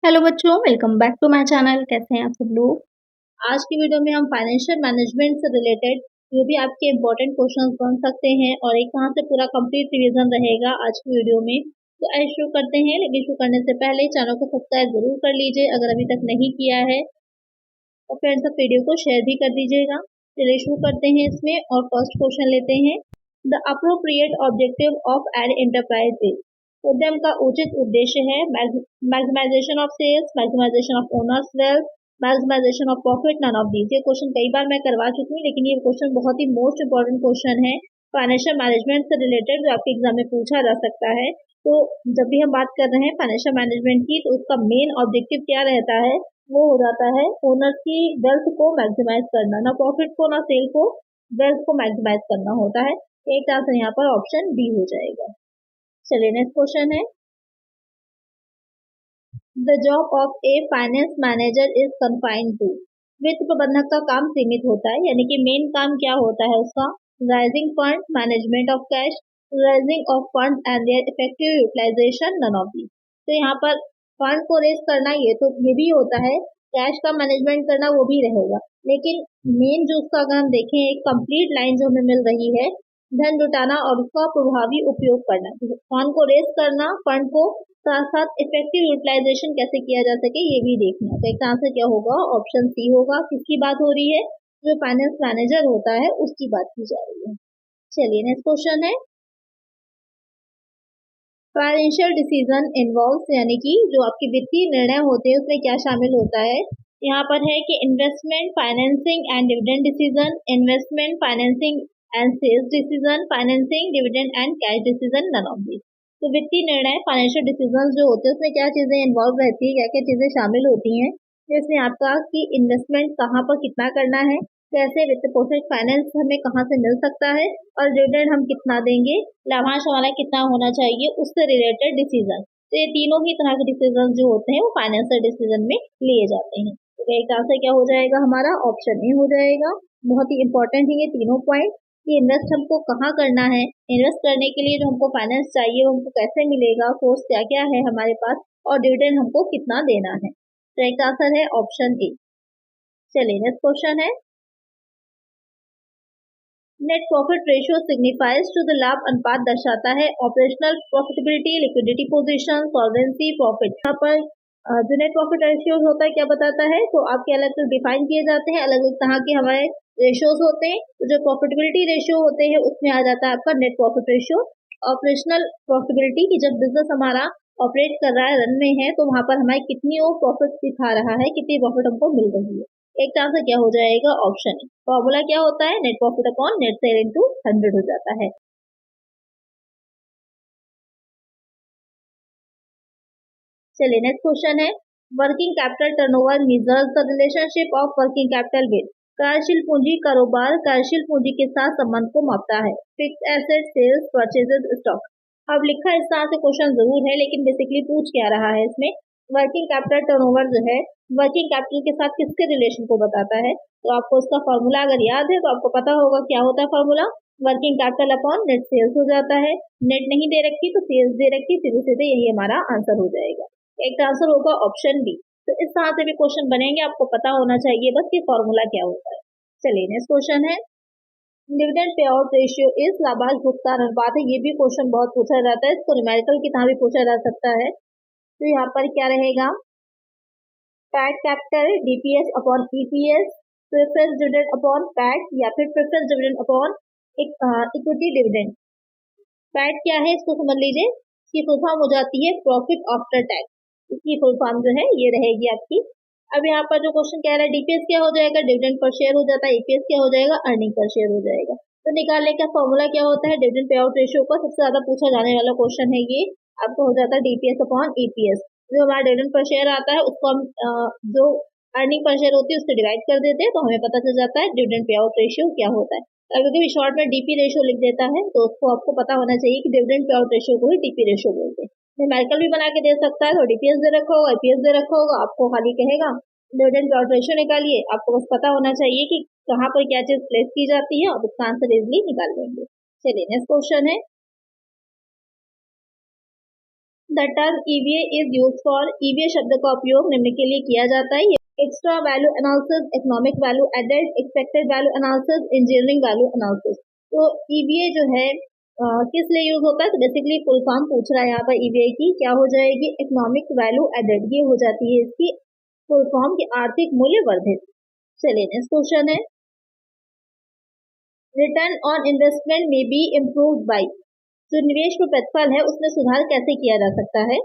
Hello बच्चों, welcome back to my channel. कैसे हैं आप सब लोग। आज की वीडियो में हम फाइनेंशियल मैनेजमेंट से रिलेटेड जो भी आपके इम्पोर्टेंट क्वेश्चंस बन सकते हैं और एक तरह से पूरा कंप्लीट रिवीजन रहेगा आज की वीडियो में। तो आइए शुरू करते हैं, लेकिन शुरू करने से पहले चैनल को सब्सक्राइब जरूर कर लीजिए अगर अभी तक नहीं किया है, और फ्रेंड्स आप वीडियो को शेयर भी कर दीजिएगा। चलिए शुरू करते हैं इसमें, और फर्स्ट क्वेश्चन लेते हैं। The appropriate objective of an enterprise is. उद्यम का उचित उद्देश्य है maximisation of sales, maximisation of owners wealth, maximisation of profit, none of these. ये क्वेश्चन कई बार मैं करवा चुकी हूँ, लेकिन ये क्वेश्चन बहुत ही मोस्ट इंपॉर्टेंट क्वेश्चन है फाइनेंशियल मैनेजमेंट से रिलेटेड, जो आपके एग्जाम में पूछा जा सकता है। तो जब भी हम बात कर रहे हैं फाइनेंशियल मैनेजमेंट की, तो उसका मेन ऑब्जेक्टिव क्या रहता है, वो हो जाता है ओनर की वेल्थ को मैक्सिमाइज करना, ना प्रॉफिट को ना सेल को, वेल्थ को मैक्सिमाइज करना होता है। एक तरह से यहाँ पर ऑप्शन डी हो जाएगा। चलिए नेक्स्ट क्वेश्चन है। The job of a finance manager is confined to. वित्त प्रबंधक का काम सीमित होता है, यानी कि मेन काम क्या होता है उसका, raising fund, management of cash, raising of fund and their effective utilisation, none of these. तो यहाँ पर फंड को रेज करना ये भी होता है, कैश का मैनेजमेंट करना वो भी रहेगा, लेकिन मेन जो उसका अगर हम देखें एक कंप्लीट लाइन जो हमें मिल रही है, धन जुटाना और उसका प्रभावी उपयोग करना, फंड को रेज करना, फंड को साथ साथ इफेक्टिव यूटिलाइजेशन कैसे किया जा सके ये भी देखना। तो एक तरह से क्या होगा, ऑप्शन सी होगा। किसकी बात हो रही है, जो फाइनेंस मैनेजर होता है उसकी बात की जा रही है। चलिए नेक्स्ट क्वेश्चन है। फाइनेंशियल डिसीजन इन्वॉल्व, यानी कि जो आपके वित्तीय निर्णय होते हैं उसमें क्या शामिल होता है। यहाँ पर है कि investment, financing and dividend decision, investment, financing and sales decision, financing, dividend and cash decision, none of these. तो वित्तीय निर्णय, फाइनेंशियल डिसीजन जो होते हैं उसमें क्या चीजें इन्वॉल्व रहती है, क्या क्या चीजें शामिल होती हैं। जैसे आपका कि इन्वेस्टमेंट कहाँ पर कितना करना है, कैसे वित्त पोषण फाइनेंस हमें कहाँ से मिल सकता है, और डिविडेंड हम कितना देंगे, लाभांश हमारा कितना होना चाहिए, उससे रिलेटेड डिसीजन। तो ये तीनों ही तरह के डिसीजन जो होते हैं वो फाइनेंशियल डिसीजन में लिए जाते हैं। तो एक तरह से क्या हो जाएगा, हमारा ऑप्शन ए हो जाएगा। बहुत ही इंपॉर्टेंट है ये तीनों पॉइंट, कि इन्वेस्ट हमको कहाँ करना है, इन्वेस्ट करने के लिए जो हमको फाइनेंस चाहिए वो हमको कैसे मिलेगा, सोर्स क्या क्या है हमारे पास, और डिविडेंड हमको कितना देना है। तो एक आंसर है ऑप्शन ए। चलिए नेक्स्ट क्वेश्चन है। Net profit ratio signifies to the लाभ अनुपात दर्शाता है operational profitability, liquidity position, solvency, profit. यहाँ पर जो नेट प्रॉफिट रेशियो होता है क्या बताता है, तो आपके अलग अलग डिफाइन किए जाते हैं, अलग अलग तरह के हमारे रेशियोज होते हैं। तो जो प्रॉफिटेबिलिटी रेशियो होते हैं उसमें आ जाता है आपका net profit ratio. Operational profitability की जब बिजनेस हमारा ऑपरेट कर रहा है, रन में है, तो वहां पर हमारे कितनी वो प्रॉफिट दिखा रहा है, कितनी प्रॉफिट हमको मिल रही है। एक तरह से क्या हो जाएगा, ऑप्शन ए। फॉर्मूला क्या होता है, net profit upon net cell into 100 हो जाता है। चलिए नेक्स्ट क्वेश्चन है। Working capital turnover measures the relationship of working capital with. कार्यशील पूंजी कारोबार कार्यशील पूंजी के साथ संबंध को मापता है। Fix asset, sales, purchases, stock. अब लिखा इस तरह से क्वेश्चन जरूर है, लेकिन बेसिकली पूछ क्या रहा है इसमें, वर्किंग कैपिटल टर्नओवर जो है वर्किंग कैपिटल के साथ किसके रिलेशन को बताता है। तो आपको इसका फॉर्मूला अगर याद है तो आपको पता होगा क्या होता है formula, working capital upon net sales हो जाता है। नेट नहीं दे रखी तो सेल्स दे रखी, सीधे सीधे यही हमारा आंसर हो जाएगा। एक आंसर होगा ऑप्शन बी। तो इस तरह से भी क्वेश्चन बनेंगे, आपको पता होना चाहिए बस कि फॉर्मूला क्या होता है। चलिए नेक्स्ट क्वेश्चन है। Dividend pay out ratio is लाभांश भुगतान अनुपात है। ये भी क्वेश्चन बहुत पूछा जाता है, इसको न्यूमेरिकल की तरह भी पूछा जा सकता है। तो यहाँ पर क्या रहेगा, PAT capital DPS upon EPS, preference dividend upon PAT, या फिर preference dividend upon equity dividend. PAT क्या है इसको समझ लीजिए, इसकी फुल फॉर्म हो जाती है प्रॉफिट आफ्टर टैक्स। इसकी फुल फॉर्म जो है ये रहेगी आपकी। अब यहाँ पर जो क्वेश्चन कह रहा है डीपीएस क्या हो जाएगा, डिविडेंड पर शेयर हो जाता है, ईपीएस क्या हो जाएगा, अर्निंग पर शेयर हो जाएगा। तो निकालने का फॉर्मूला क्या होता है, डिविडेंड पे आउट रेशियो का सबसे ज्यादा पूछा जाने वाला क्वेश्चन है ये। आपको हो जाता है डीपीएस अपॉन ईपीएस। जो हमारा डिविडेंड पर शेयर आता है उसको हम जो अर्निंग पर शेयर होती है उससे डिवाइड कर देते हैं, तो हमें पता चल जाता है डिविडेंड पे आउट रेशियो क्या होता है। अगर कभी शॉर्ट में डीपी रेशियो लिख देता है तो उसको आपको पता होना चाहिए कि डिविडेंड पे आउट रेशियो को ही डीपी रेशियो बोलते हैं। न्यूमेरिकल भी बना के दे सकता है, तो डीपीएस दे रखा होगा, ईपीएस दे रखा होगा, आपको खाली कहेगा डिविडेंड पे आउट रेशियो निकालिए। आपको बस पता होना चाहिए कि कहाँ पर क्या चीज प्लेस की जाती है, और उसका आंसर इजिली निकाल लेंगे। चलिए नेक्स्ट क्वेश्चन है। The term EVA is use for, EVA शब्द का उपयोग निम्न के लिए किया जाता है: extra value analysis, economic value added, expected value analysis, engineering value analysis. तो ईवीए जो है किस लिए यूज होता है? तो बेसिकली फुल फॉर्म पूछ रहा है यहाँ पर ईवीए की, क्या हो जाएगी? इकोनॉमिक वैल्यू एडेड, ये हो जाती है इसकी फुल फॉर्म की आर्थिक मूल्य वर्धित। चलिए नेक्स्ट क्वेश्चन है, रिटर्न ऑन इन्वेस्टमेंट में बी इम्प्रूव्ड बाई, जो निवेश पर प्रतिफल है उसमें सुधार कैसे किया जा सकता है?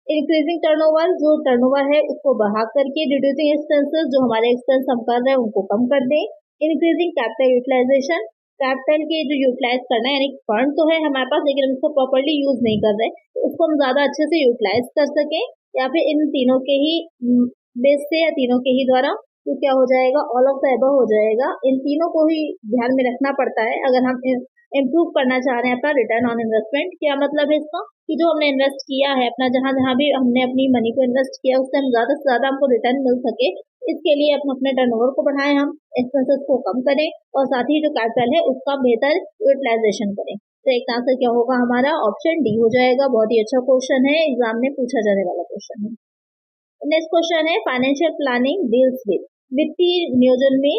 इंक्रीजिंग टर्नओवर, जो टर्नओवर है उसको बढ़ा करके, रिड्यूसिंग एक्सपेंसेस, जो हमारे एक्सपेंस हम कर रहे हैं उनको कम कर दें, इंक्रीजिंग कैपिटल यूटिलाइजेशन, कैपिटल के जो यूटिलाइज करना है, यानी फंड तो है हमारे पास लेकिन हम उसको प्रॉपर्ली यूज नहीं कर रहे, तो उसको हम ज्यादा अच्छे से यूटिलाइज कर सकें, या फिर इन तीनों के ही बेस से या तीनों के ही द्वारा, तो क्या हो जाएगा? ऑल ऑफ द अबव हो जाएगा। इन तीनों को ही ध्यान में रखना पड़ता है अगर हम इम्प्रूव करना चाह रहे हैं अपना रिटर्न ऑन इन्वेस्टमेंट। क्या मतलब है इसका? कि जो हमने इन्वेस्ट किया है अपना, जहां जहां भी हमने अपनी मनी को इन्वेस्ट किया उससे हम ज्यादा से ज्यादा हमको रिटर्न मिल सके, इसके लिए अपने टर्नओवर को बढ़ाएं, हम एक्सपेंसेस को कम करें और साथ ही जो कैपिटल है उसका बेहतर यूटिलाइजेशन करें। तो एक आंसर क्या होगा हमारा? ऑप्शन डी हो जाएगा। बहुत ही अच्छा क्वेश्चन है, एग्जाम में पूछा जाने वाला क्वेश्चन है। नेक्स्ट क्वेश्चन है, फाइनेंशियल प्लानिंग डील्स विद, वित्तीय नियोजन में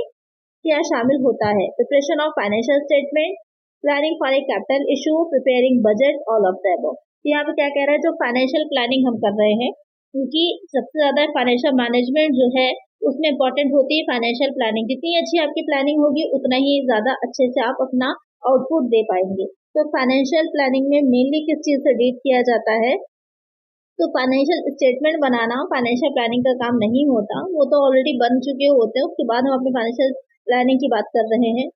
क्या शामिल होता है? Preparation of financial statement, planning for a capital issue, preparing budget, all of the above. यहाँ पे क्या कह रहा है? जो फाइनेंशियल प्लानिंग हम कर रहे हैं, क्योंकि सबसे ज्यादा फाइनेंशियल मैनेजमेंट जो है उसमें इंपॉर्टेंट होती है फाइनेंशियल प्लानिंग। जितनी अच्छी आपकी प्लानिंग होगी उतना ही ज्यादा अच्छे से आप अपना आउटपुट दे पाएंगे। तो फाइनेंशियल प्लानिंग में मेनली किस चीज से डील किया जाता है? तो फाइनेंशियल स्टेटमेंट बनाना फाइनेंशियल प्लानिंग का काम नहीं होता, वो तो ऑलरेडी बन चुके होते हैं, उसके बाद हम अपनी फाइनेंशियल प्लानिंग की बात कर रहे हैं।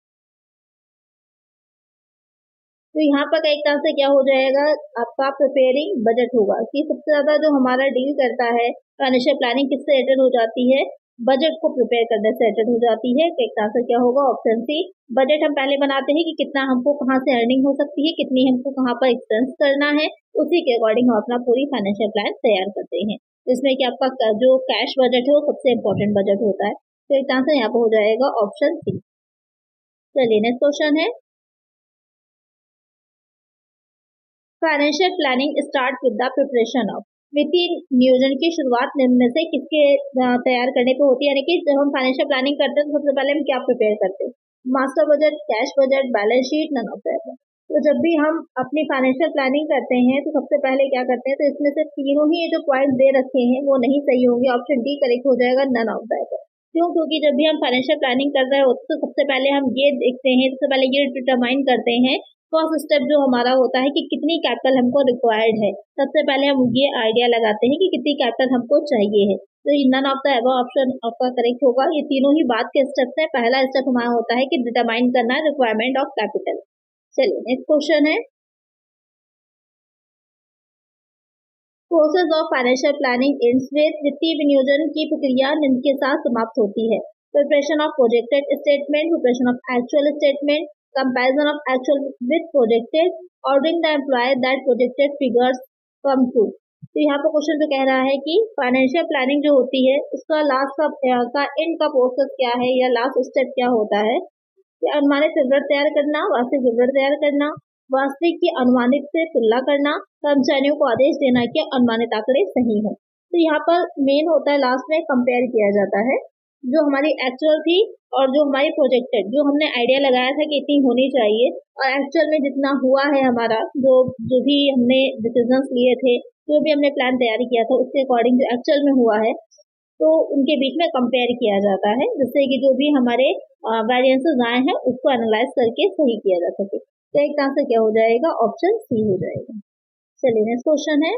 तो यहाँ पर एक तरह से क्या हो जाएगा? आपका प्रिपेयरिंग बजट होगा, कि सबसे ज्यादा जो हमारा डील करता है फाइनेंशियल प्लानिंग किससे रिलेटेड हो जाती है? बजट को प्रिपेयर करने से रिलेटेड हो जाती है। तो एक आंसर क्या होगा? Option C. बजट हम पहले बनाते हैं कि कितना हमको कहाँ से अर्निंग हो सकती है, कितनी हमको कहाँ पर एक्सपेंस करना है, उसी के अकॉर्डिंग हम अपना पूरी फाइनेंशियल प्लान तैयार करते हैं। इसमें कि आपका जो कैश बजट है वो सबसे इम्पोर्टेंट बजट होता है। तो एक आंसर यहाँ पर हो जाएगा ऑप्शन सी। चलिए नेक्स्ट क्वेश्चन है, financial planning start with the preparation of, वित्तीय नियोजन की शुरुआत निम्न में से किसके तैयार करने पे होती है? यानी कि जब हम फाइनेंशियल प्लानिंग करते हैं तो सबसे पहले हम क्या प्रिपेयर करते हैं? Master budget, cash budget, balance sheet, none of that. तो जब भी हम अपनी फाइनेंशियल प्लानिंग करते हैं तो सबसे पहले क्या करते हैं? तो इसमें से तीनों ही जो पॉइंट दे रखे हैं वो नहीं सही होंगे। ऑप्शन डी करेक्ट हो जाएगा, नन ऑफ दैट। क्यों? क्योंकि जब भी हम फाइनेंशियल प्लानिंग कर रहे होते हैं तो सबसे पहले हम ये देखते हैं, सबसे पहले ये डिटरमाइन करते हैं, फर्स्ट स्टेप जो हमारा होता है कि कितनी कैपिटल हमको रिक्वायर्ड है। सबसे पहले हम ये आइडिया लगाते हैं कि कितनी कैपिटल हमको चाहिए है। तो none of the above option आपका करेक्ट होगा। ये तीनों ही बात के स्टेप्स है। पहला स्टेप हमारा होता है कि डिटरमाइन करना रिक्वायरमेंट ऑफ कैपिटल। चलिए नेक्स्ट क्वेश्चन है, process of financial planning ends with, वित्तीय विनियोजन की प्रक्रिया निम्न के साथ समाप्त होती है: preparation of projected statement, preparation of actual statement, comparison of actual with projected, ordering the employ that projected figures come true. तो यहाँ पर क्वेश्चन जो कह रहा है कि फाइनेंशियल प्लानिंग जो होती है उसका लास्ट का एंड का प्रोसेस क्या है या लास्ट स्टेप क्या होता है? अनुमानित विवरण तैयार करना, वास्तविक विवरण तैयार करना, वास्तविक की अनुमानित से तुलना करना, कर्मचारियों को आदेश देना कि अनुमानित आंकड़े सही हो। तो यहाँ पर मेन होता है लास्ट में कंपेयर किया जाता है जो हमारी एक्चुअल थी और जो हमारी प्रोजेक्टेड, जो हमने आइडिया लगाया था कि इतनी होनी चाहिए और एक्चुअल में जितना हुआ है हमारा, जो भी हमने डिसीजंस लिए थे, जो भी हमने प्लान तैयार किया था उसके अकॉर्डिंग जो एक्चुअल में हुआ है, तो उनके बीच में कंपेयर किया जाता है जिससे कि जो भी हमारे वेरिएंसेस आए हैं उसको एनालाइज करके सही किया जा सके। तो एक आंसर क्या हो जाएगा? ऑप्शन सी हो जाएगा। चलिए नेक्स्ट क्वेश्चन है,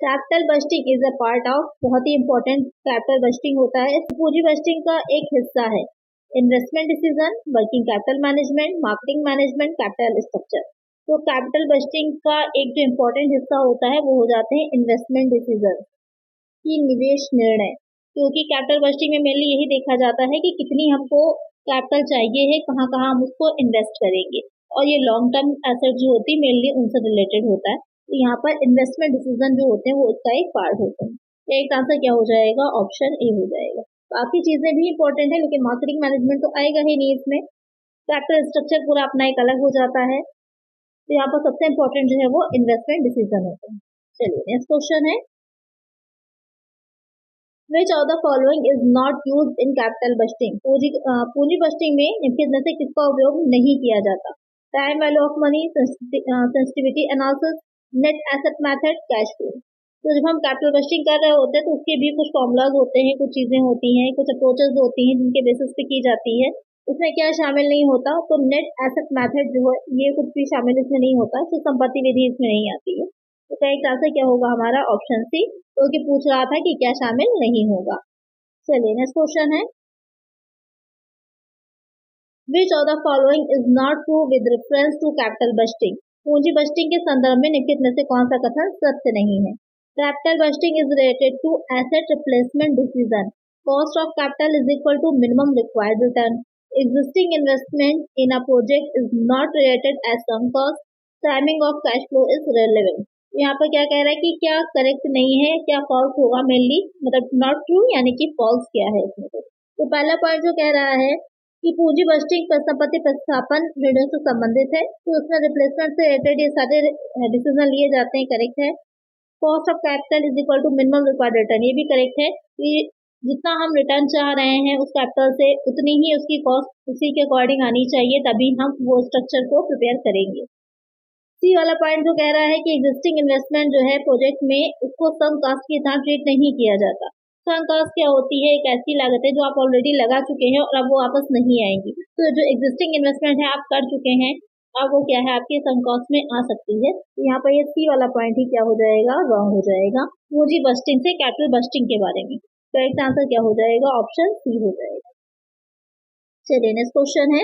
capital budgeting is a part of, बहुत ही इंपॉर्टेंट कैपिटल बस्टिंग होता है, पूंजी बस्टिंग का एक हिस्सा है investment decision, working capital management, marketing management, capital structure. तो कैपिटल बस्टिंग का एक जो इम्पोर्टेंट हिस्सा होता है वो हो जाते हैं इन्वेस्टमेंट डिसीजन की निवेश निर्णय, क्योंकि कैपिटल बस्टिंग में मेनली यही देखा जाता है कि कितनी हमको कैपिटल चाहिए है, कहाँ कहाँ हम उसको इन्वेस्ट करेंगे, और ये लॉन्ग टर्म एसेट जो होती है मेनली उनसे रिलेटेड होता है। तो यहाँ पर इन्वेस्टमेंट डिसीजन जो होते हैं वो उसका एक पार्ट होता है। तो एक आंसर क्या हो जाएगा? ऑप्शन ए हो जाएगा। बाकी चीजें भी इंपॉर्टेंट है लेकिन मार्केटिंग मैनेजमेंट तो आएगा ही नहीं इसमें। कैपिटल स्ट्रक्चर पूरा अपना एक अलग हो जाता है। तो यहाँ पर सबसे इम्पोर्टेंट जो है वो इन्वेस्टमेंट डिसीजन होता है। चलिए नेक्स्ट क्वेश्चन है, which of the following is not used in capital budgeting. पूंजी बस्टिंग में निम्नलिखित में से किसका उपयोग नहीं किया जाता? Time value of money, sensitivity analysis, net asset method, cash flow. तो जब हम कैपिटल बस्टिंग कर रहे होते हैं तो उसके भी कुछ फॉर्मूलाज होते हैं, कुछ चीजें होती हैं, कुछ अप्रोचेस होती हैं जिनके बेसिस पे की जाती है। उसमें क्या शामिल नहीं होता? तो नेट एसेट मेथड जो है ये कुछ भी शामिल इसमें नहीं होता, तो संपत्ति विधि इसमें नहीं आती है। तो करेक्ट आंसर क्या होगा हमारा? ऑप्शन सी, क्योंकि पूछ रहा था कि क्या शामिल नहीं होगा। चलिए नेक्स्ट क्वेश्चन है, which of the following is not true with reference to capital budgeting. पूंजी बस्टिंग के संदर्भ में निम्नलिखित में से कौन सा कथन सत्य नहीं है? Capital budgeting is related to asset replacement decision, cost of capital is equal to minimum required return, existing investment in a project is not related as sunk cost, timing of cash flow is relevant। यहाँ पर क्या कह रहा है कि क्या correct नहीं है, क्या फॉल्स होगा, मेनली मतलब नॉट ट्रू यानी कि फॉल्स क्या है इसमें। तो पहला पॉइंट जो कह रहा है कि पूंजी बस्टिंग संपत्ति प्रतिस्थापन ऋणों से संबंधित है, तो उसमें रिप्लेसमेंट से रिलेटेड ये सारे डिसीजन लिए जाते हैं, करेक्ट है। Cost of capital is equal to minimum required return, ये भी करेक्ट है कि जितना हम रिटर्न चाह रहे हैं उस कैपिटल से उतनी ही उसकी कॉस्ट उसी के अकॉर्डिंग आनी चाहिए, तभी हम वो स्ट्रक्चर को प्रिपेयर करेंगे। सी वाला पॉइंट जो कह रहा है कि एग्जिस्टिंग इन्वेस्टमेंट जो है प्रोजेक्ट में उसको सम कास्ट की तरह ट्रीट नहीं किया जाता। सम कास्ट क्या होती है? एक ऐसी लागत है जो आप ऑलरेडी लगा चुके हैं और अब वो वापस नहीं आएंगी। तो जो एग्जिस्टिंग इन्वेस्टमेंट है आप कर चुके हैं, अब वो क्या है आपके सम कॉस्ट में आ सकती है। तो यहाँ पर ये सी वाला पॉइंट ही क्या हो जाएगा? रॉन्ग हो जाएगा। पूंजी बस्टिंग से कैपिटल बस्टिंग के बारे में करेक्ट आंसर क्या हो जाएगा? ऑप्शन सी हो जाएगा। चलिए नेक्स्ट क्वेश्चन है,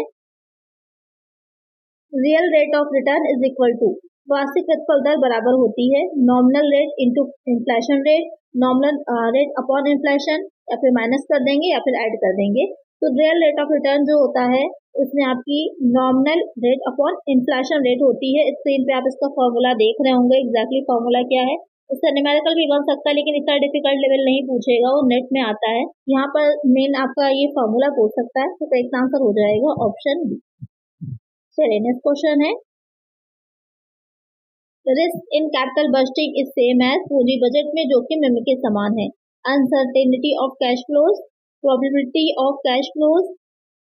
real rate of return is equal to, वार्षिक प्रतिफल दर बराबर होती है nominal rate into inflation rate, nominal rate upon inflation, या फिर माइनस कर देंगे या फिर ऐड कर देंगे। तो रियल रेट ऑफ रिटर्न जो होता है उसमें आपकी nominal rate upon inflation rate होती है। स्क्रीन पे आप इसका फॉर्मूला देख रहे होंगे, एग्जैक्टली फॉर्मूला क्या है। उसका न्यूमेरिकल भी बन सकता है लेकिन इतना डिफिकल्ट लेवल नहीं पूछेगा, वो नेट में आता है। यहाँ पर मेन आपका ये फॉर्मूला पूछ सकता है, तो करेक्ट आंसर हो जाएगा ऑप्शन बी। चलिए नेक्स्ट क्वेश्चन है, risk in capital budgeting is same as, पूंजी बजट में जोखिम निम्न के समान है। Uncertainty of cash flows, probability of cash flows,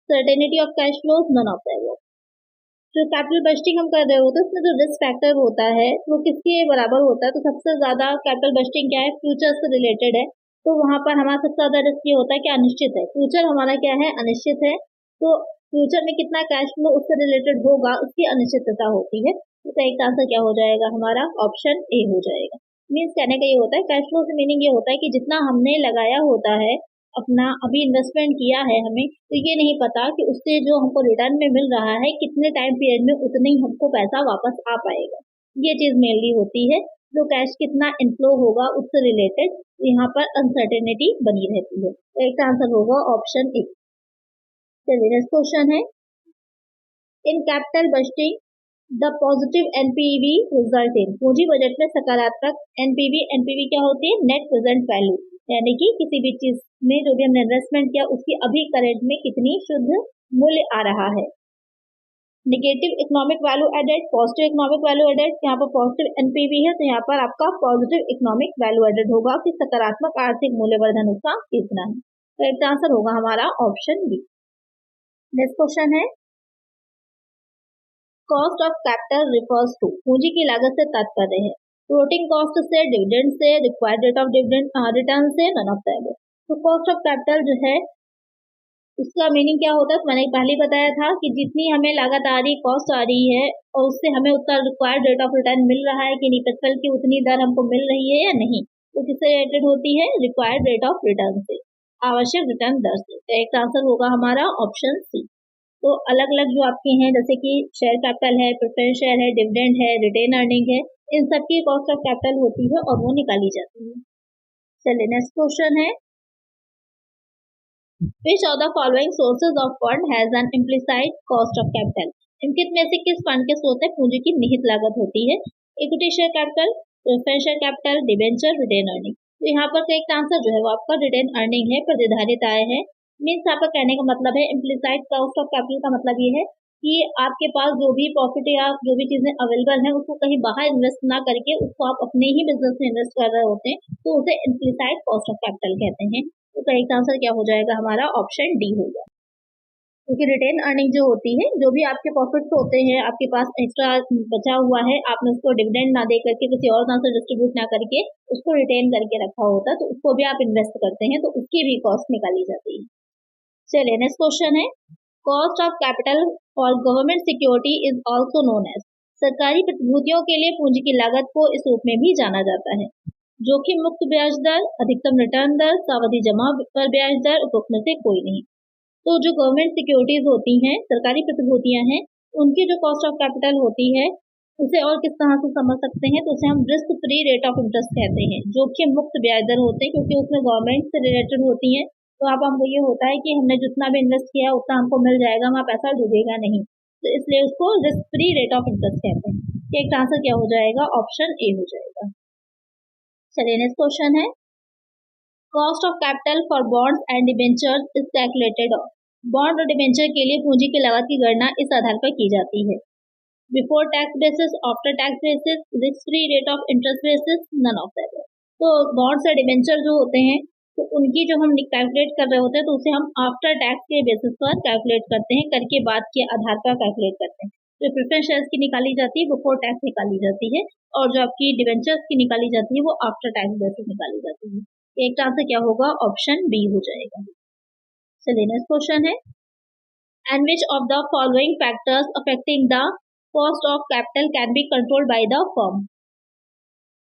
certainty of cash flows, none of the above. जो कैपिटल बस्टिंग हम कर रहे होते हैं उसमें जो रिस्क फैक्टर होता है वो किसके बराबर होता है? तो सबसे ज्यादा कैपिटल बस्टिंग क्या है? फ्यूचर से रिलेटेड है। तो वहां पर हमारा सबसे ज्यादा रिस्क ये होता है कि अनिश्चित है। फ्यूचर हमारा क्या है? अनिश्चित है। तो फ्यूचर में कितना कैश फ्लो उससे रिलेटेड होगा उसकी अनिश्चितता होती है। तो करेक्ट आंसर क्या हो जाएगा हमारा? ऑप्शन ए हो जाएगा। मीन्स कहने का ये होता है, कैश फ्लो से मीनिंग ये होता है कि जितना हमने लगाया होता है अपना, अभी इन्वेस्टमेंट किया है हमें, तो ये नहीं पता कि उससे जो हमको रिटर्न में मिल रहा है कितने टाइम पीरियड में उतने ही हमको पैसा वापस आ पाएगा। ये चीज मेनली होती है, जो कैश कितना इनफ्लो होगा उससे रिलेटेड यहाँ पर अनसर्टेनिटी बनी रहती है। एक आंसर होगा ऑप्शन ए। चलिए नेक्स्ट क्वेश्चन है, इन capital bursting the positive NPV result in, पूंजी बजट में सकारात्मक एनपीवी, एनपीवी क्या होती है? नेट प्रेजेंट वैल्यू, यानी कि किसी भी चीज में जो भी हमने इन्वेस्टमेंट किया उसकी अभी करंट में कितनी शुद्ध मूल्य आ रहा है। Negative economic value added, positive economic value added, यहाँ पर पॉजिटिव एनपीवी है तो यहाँ पर आपका पॉजिटिव इकोनॉमिक वैल्यू एडेड होगा कि सकारात्मक आर्थिक मूल्यवर्धन उसका कितना है। तो एक आंसर होगा हमारा ऑप्शन बी। नेक्स्ट क्वेश्चन है, cost of capital refers to, पूंजी की लागत से तात्पर्य है फ्लोटिंग कॉस्ट से, डिविडेंड से, required rate of dividend return से, नन ऑफ द अबव। तो कॉस्ट ऑफ कैपिटल जो है उसका मीनिंग क्या होता है? मैंने पहले ही बताया था कि जितनी हमें लागत आ रही, कॉस्ट आ रही है और उससे हमें उतना रिक्वायर्ड रेट ऑफ रिटर्न मिल रहा है कि नहीं, प्रतिफल की उतनी दर हमको मिल रही है या नहीं, तो किससे रिलेटेड होती है? रिक्वायर्ड रेट ऑफ रिटर्न से, आवश्यक रिटर्न दर से। तो एक आंसर होगा हमारा ऑप्शन सी। तो अलग अलग जो आपके हैं जैसे कि शेयर कैपिटल है, प्रेफरेंस शेयर है, डिविडेंड है, रिटेन अर्निंग है, इन सब की कॉस्ट ऑफ कैपिटल होती है और वो निकाली जाती है। चलिए नेक्स्ट क्वेश्चन है, which of the following sources of fund has an implicit cost of capital, निम्नलिखित में से किस फंड के स्रोत में पूंजी की निहित लागत होती है? Equity share capital, preference share capital, debenture, retain earning. तो यहाँ पर करेक्ट आंसर जो है वो आपका रिटेन अर्निंग है, प्रतिधारित आय है। मीन्स आपका कहने का मतलब है इम्प्लिसाइड कॉस्ट ऑफ कैपिटल का मतलब ये है कि आपके पास जो भी प्रॉफिट या जो भी चीजें अवेलेबल हैं उसको कहीं बाहर इन्वेस्ट ना करके उसको आप अपने ही बिजनेस में इन्वेस्ट कर रहे होते हैं, तो उसे इम्प्लिसाइड कॉस्ट ऑफ कैपिटल कहते हैं। तो करेक्ट आंसर क्या हो जाएगा हमारा? ऑप्शन डी होगा। क्योंकि रिटेन अर्निंग जो होती है, जो भी आपके प्रॉफिट्स होते हैं, आपके पास एक्स्ट्रा बचा हुआ है, आपने उसको डिविडेंड ना दे करके किसी और तरह से डिस्ट्रीब्यूट ना करके उसको रिटेन करके रखा होता है, तो उसको भी आप इन्वेस्ट करते हैं, तो उसकी भी कॉस्ट निकाली जाती है। चलिए नेक्स्ट क्वेश्चन है, cost of capital for government security is also known as. सरकारी प्रतिभूतियों के लिए पूंजी की लागत को इस रूप में भी जाना जाता है। जोखिम मुक्त ब्याज दर, अधिकतम रिटर्न दर, सावधि जमा पर ब्याज दर, उपरोक्त में से कोई नहीं। तो जो गवर्नमेंट सिक्योरिटीज होती हैं, सरकारी प्रतिभूतियां हैं, उनकी जो कॉस्ट ऑफ कैपिटल होती है उसे और किस तरह से समझ सकते हैं, तो उसे हम risk free rate of interest कहते हैं। जोखिम मुक्त ब्याज दर होते हैं क्योंकि उसमें गवर्नमेंट से रिलेटेड होती है, तो आप हमको ये होता है कि हमने जितना भी इन्वेस्ट किया उतना हमको मिल जाएगा, वहाँ पैसा डूबेगा नहीं, तो इसलिए उसको risk free rate of interest कहते हैं। एक आंसर क्या हो जाएगा? ऑप्शन ए हो जाएगा। चलिए नेक्स्ट क्वेश्चन है, cost of capital for bonds and debentures is calculated of. Bond और डिबेंचर के लिए पूंजी की लागत की गणना इस आधार पर की जाती है, before tax basis, after tax basis, risk free rate of interest basis, none of that. तो बॉन्ड्स और डिबेंचर जो होते हैं, तो उनकी जो हम कैलकुलेट कर रहे होते हैं, तो उसे हम आफ्टर टैक्स के बेसिस पर कैलकुलेट करते हैं, करके बाद के आधार पर कैलकुलेट करते हैं। तो प्रेफरेंस शेयर्स की निकाली जाती है, बिफोर टैक्स निकाली जाती है, और जो आपकी डिबेंचर्स की निकाली जाती है वो आफ्टर टैक्स बेसिस निकाली जाती है। एक आंसर क्या होगा? ऑप्शन बी हो जाएगा। चलिए नेक्स्ट क्वेश्चन है, and which of the following factors affecting the cost of capital can be controlled by the firm.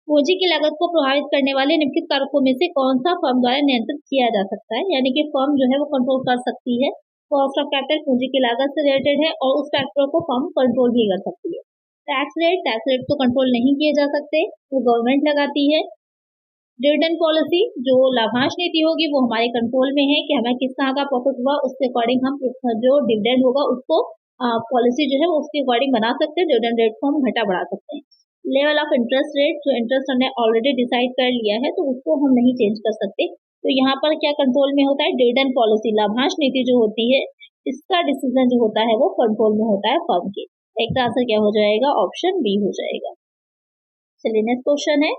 पूंजी की लागत को प्रभावित करने वाले निम्नलिखित कारकों में से कौन सा फर्म द्वारा नियंत्रित किया जा सकता है, यानी कि फर्म जो है वो कंट्रोल कर सकती है। कॉस्ट ऑफ कैपिटल पूंजी की लागत से रिलेटेड है और उस फैक्टर को फर्म कंट्रोल भी कर सकती है। टैक्स रेट तो कंट्रोल नहीं किए जा सकते, वो गवर्नमेंट लगाती है। डिविडेंड पॉलिसी, जो लाभांश नीति होगी वो हमारे कंट्रोल में है कि हमें किस तरह का प्रॉफिट हुआ, उसके अकॉर्डिंग हम जो डिविडेंड होगा उसको पॉलिसी जो है वो उसके अकॉर्डिंग बना सकते हैं, डिविडेंड रेट को हम घटा बढ़ा सकते हैं। लेवल ऑफ इंटरेस्ट रेट, जो इंटरेस्ट हमने ऑलरेडी डिसाइड कर लिया है तो उसको हम नहीं चेंज कर सकते, तो यहाँ पर क्या कंट्रोल में होता है? डिविडेंड पॉलिसी, लाभांश नीति जो होती है इसका डिसीजन जो होता है वो कंट्रोल में होता है फर्म के। एक का आंसर क्या हो जाएगा? ऑप्शन बी हो जाएगा। चलिए नेक्स्ट क्वेश्चन है,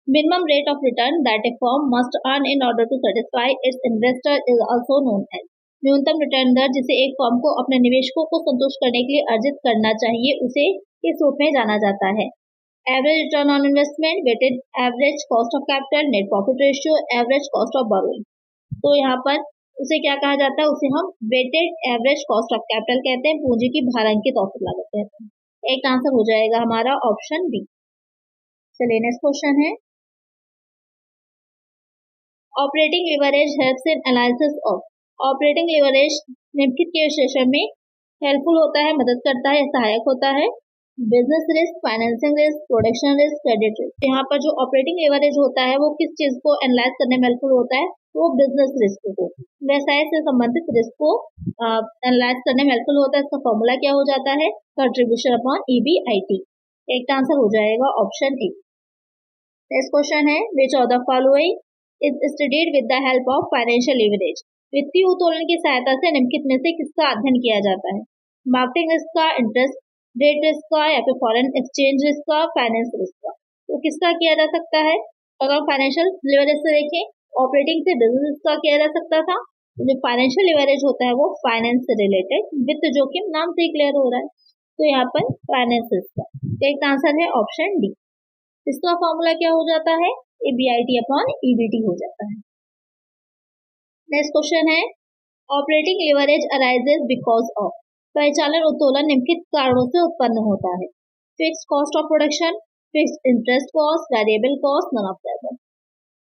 minimum rate of return that a firm must earn in order to satisfy its investor is also known as. न्यूनतम रिटर्न दर जिसे एक फर्म को अपने निवेशकों को संतुष्ट करने के लिए अर्जित करना चाहिए उसे किस रूप में जाना जाता है? Average return on investment, weighted average cost of capital, net profit ratio, average cost of borrowing. तो यहाँ पर उसे क्या कहा जाता है? उसे हम weighted average cost of capital कहते हैं, पूंजी की भारांकित औसत लागत कहते हैं। एक आंसर हो जाएगा हमारा ऑप्शन बी। चलिए नेक्स्ट क्वेश्चन है, operating leverage helps in analysis of. Operating leverage निम्नलिखित के विश्लेषण में हेल्पफुल होता है, मदद करता है, सहायक होता है। Business risk, financing risk, production risk, credit risk. यहाँ पर जो ऑपरेटिंग लेवरेज होता है वो किस चीज को एनालाइज करने में हेल्पफुल होता है? वो बिजनेस रिस्क को, व्यवसाय से संबंधित रिस्क को एनालाइज करने में हेल्पफुल होता है। इसका फॉर्मूला क्या हो जाता है? Contribution upon EBIT। एक आंसर हो जाएगा ऑप्शन ए। नेक्स्ट क्वेश्चन है, which of the following is studied with the help of financial leverage. वित्तीय उत्तोलन की सहायता से निम्नलिखित में से किसका अध्ययन किया जाता है? मार्केटिंग रिस्क का, इंटरेस्ट रेट रिस्क का, या फिर फॉरेन एक्सचेंज रिस्क का, फाइनेंस रिस्क का। तो किसका किया जा सकता है? अगर फाइनेंशियल लिवरेज से देखें, ऑपरेटिंग से बिजनेस का किया जा सकता था, तो जो फाइनेंशियल लिवरेज होता है वो फाइनेंस से रिलेटेड, वित्त जोखिम नाम से क्लियर हो रहा है, तो यहाँ पर फाइनेंस रिस्क का। तो एक आंसर है ऑप्शन डी। इसका फॉर्मूला क्या हो जाता है? EBIT अपॉन EBT हो जाता है। नेक्स्ट क्वेश्चन है, operating leverage arises because of. परिचालन उत्तोलन निम्नलिखित कारणों से उत्पन्न होता है। Fixed cost of production, fixed interest cost, variable cost, none of that.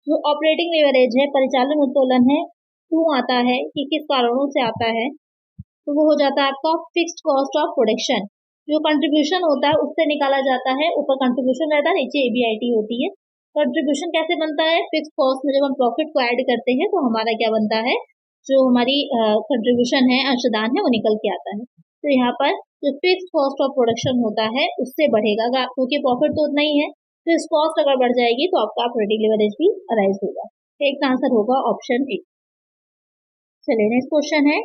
जो ऑपरेटिंग लिवरेज है, परिचालन उत्तोलन है, क्यों आता है कि किस कारणों से आता है? तो वो हो जाता है आपका फिक्स्ड कॉस्ट ऑफ प्रोडक्शन, जो कंट्रीब्यूशन होता है उससे निकाला जाता है। ऊपर कंट्रीब्यूशन रहता है, नीचे EBIT होती है। कंट्रीब्यूशन कैसे बनता है? फिक्स्ड कॉस्ट में जब हम प्रॉफिट को ऐड करते हैं तो हमारा क्या बनता है? जो हमारी कंट्रीब्यूशन है, अंशदान है, वो निकल के आता है। तो यहाँ पर जो फिक्स्ड कॉस्ट ऑफ प्रोडक्शन होता है उससे बढ़ेगा, क्योंकि प्रॉफिट तो उतना ही है, तो इस कॉस्ट अगर बढ़ जाएगी तो आपका ऑपरेटिंग लिवरेज भी अराइज होगा। एक आंसर होगा ऑप्शन ए। चलिए नेक्स्ट क्वेश्चन है,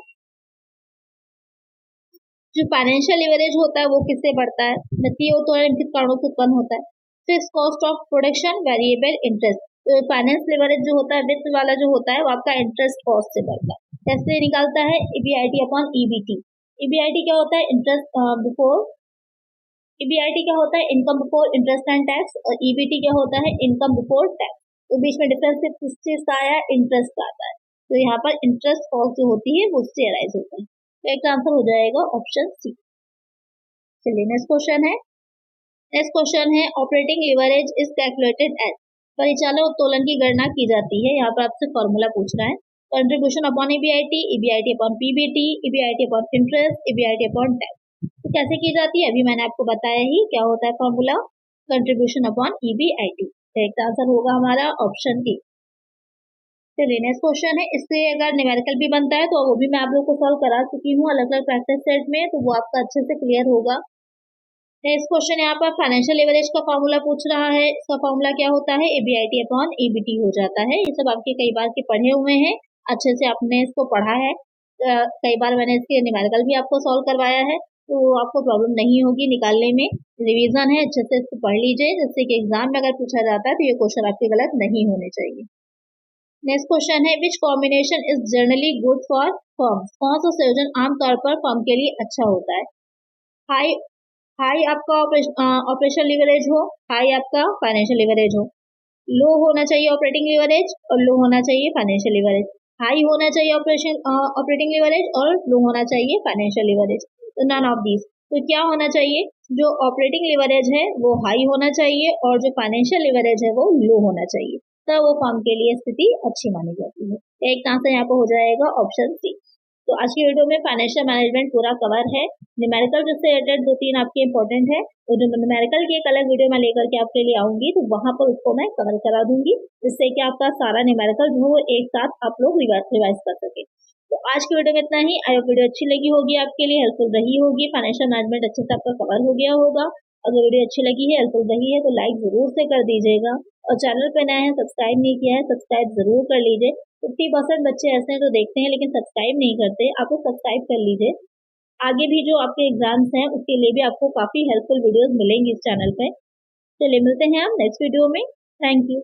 जो फाइनेंशियल लिवरेज होता है वो किससे बढ़ता है, नकदी हो तो निम्नलिखित कारणों से उत्पन्न होता है। Fix cost of production, variable interest. तो फाइनेंस लिवरेज जो होता है, वित्त वाला जो होता है वो आपका इंटरेस्ट कॉस्ट से बढ़ता है। कैसे निकालता है, EBIT अपॉन EBT। EBIT क्या होता है, इंटरेस्ट बिफोर, EBIT क्या होता है, income before interest and tax, और EBT क्या होता है, इनकम बिफोर टैक्स। तो बीच में डिफरेंस सिर्फ किस चीज का आया, इंटरेस्ट का आता है। तो यहाँ पर इंटरेस्ट कॉस्ट जो होती है वो उससे अराइज होता है। तो एक आंसर हो जाएगा ऑप्शन सी। चलिए नेक्स्ट क्वेश्चन है। नेक्स्ट क्वेश्चन है, operating leverage is calculated as. परिचालन उत्तोलन की गणना की जाती है। यहाँ पर आपसे फॉर्मूला पूछ रहा है, contribution upon EBIT, EBIT upon PBT, EBIT upon interest, EBIT upon tax. तो कैसे की जाती है, अभी मैंने आपको बताया ही क्या होता है formula, contribution upon EBIT। Correct answer होगा हमारा ऑप्शन डी। चलिए नेक्स्ट क्वेश्चन है, इससे अगर न्यूमेरिकल भी बनता है तो वो भी मैं आप लोग को सॉल्व करा चुकी हूँ अलग अलग प्रैक्टिस सेट में, तो वो आपका अच्छे से क्लियर होगा। नेक्स्ट क्वेश्चन यहाँ पर फाइनेंशियल लिवरेज का फॉर्मूला पूछ रहा है। इसका फॉर्मूला क्या होता है, EBIT अपॉन EBT हो जाता है। ये सब आपके कई बार के पढ़े हुए हैं, अच्छे से आपने इसको पढ़ा है। कई बार मैंने इसके न्यूमेरिकल भी आपको सॉल्व करवाया है, तो आपको प्रॉब्लम नहीं होगी निकालने में। रिवीजन है, अच्छे से इसको पढ़ लीजिए, जिससे कि एग्जाम में अगर पूछा जाता है तो ये क्वेश्चन आपके गलत नहीं होने चाहिए। नेक्स्ट क्वेश्चन है, which combination is generally good for firm. कौन सा संयोजन आमतौर पर फर्म के लिए अच्छा होता है। हाई हाई आपका ऑपरेशन लिवरेज हो, हाई आपका फाइनेंशियल लिवरेज हो। लो होना चाहिए ऑपरेटिंग लिवरेज और लो होना चाहिए फाइनेंशियल लिवरेज। हाई होना चाहिए ऑपरेटिंग लिवरेज और लो होना चाहिए फाइनेंशियल लिवरेज। तो नन ऑफ दीज। तो क्या होना चाहिए, जो ऑपरेटिंग लिवरेज है वो हाई होना चाहिए और जो फाइनेंशियल लिवरेज है वो लो होना चाहिए, तो वो फर्म के लिए स्थिति अच्छी मानी जाती है। एक आंसर यहाँ पर हो जाएगा ऑप्शन सी। तो आज की वीडियो में फाइनेंशियल मैनेजमेंट पूरा कवर है। न्यूमेरिकल जिससे रिलेटेड 2-3 आपके इंपॉर्टेंट है, तो जो न्यूमेरिकल की एक अलग वीडियो मैं लेकर के आपके लिए आऊंगी, तो वहां पर उसको मैं कवर करा दूंगी, जिससे कि आपका सारा न्यूमेरिकल जो है एक साथ आप लोग रिवाइज कर सके। तो आज की वीडियो में इतना ही। आई होप वीडियो अच्छी लगी होगी, आपके लिए हेल्पफुल रही होगी, फाइनेंशियल मैनेजमेंट अच्छे से आपका कवर हो गया होगा। अगर वीडियो अच्छी लगी है, हेल्पफुल रही है, तो लाइक जरूर से कर दीजिएगा, और चैनल पे नए हैं, सब्सक्राइब नहीं किया है, सब्सक्राइब जरूर कर लीजिए। 50% बच्चे ऐसे हैं जो देखते हैं लेकिन सब्सक्राइब नहीं करते, आप लोग सब्सक्राइब कर लीजिए। आगे भी जो आपके एग्जाम्स हैं उसके लिए भी आपको काफी हेल्पफुल वीडियोस मिलेंगी इस चैनल पे। चलिए मिलते हैं हम नेक्स्ट वीडियो में। Thank you.